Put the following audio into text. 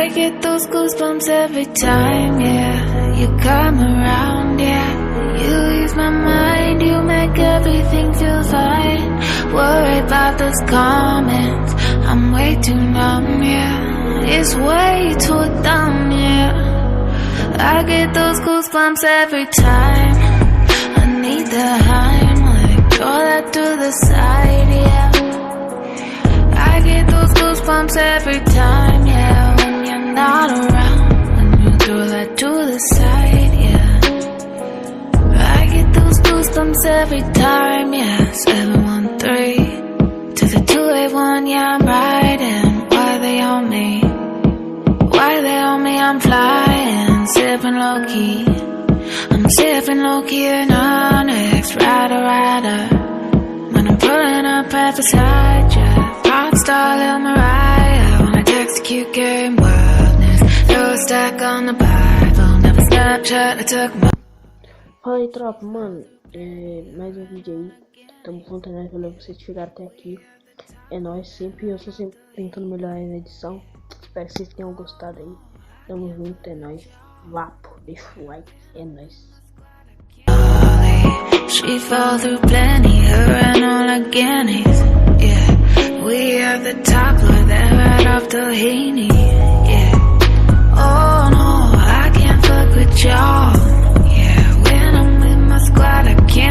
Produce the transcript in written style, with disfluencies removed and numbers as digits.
I get those goosebumps every time, yeah. You come around, yeah. You ease my mind, you make everything feel fine. Worry about those comments, I'm way too numb, yeah. It's way too dumb, yeah. I get those goosebumps every time. I need the Heimlich, throw that to the side, yeah. I get those goosebumps every time, yeah. When you're not around, when you throw that to the side, yeah. I get those goosebumps every time, yeah. 713 to the 281, yeah, I'm riding. Why they on me? Why they on me? I'm flying, sipping low key. I'm sipping low key and Onyx, rider. When I'm pulling up at the side, yeah. Rockstar Lil Mariah. When I text a cute game, wildness. Throw a stack on the Bible. Never Snapchat, I took my. Fala aí, tropa, mano, mais um vídeo aí. Tamo contando pra vocês chegar até aqui. É nóis, eu sou sempre tentando melhorar na edição. Espero que vocês tenham gostado aí. Tamo junto, é nóis. Vapo, deixa o like, é nóis. She fell through plenty, her and all organics, yeah. We are the top floor, then right off Doheny, yeah. Oh no, I can't fuck with y'all.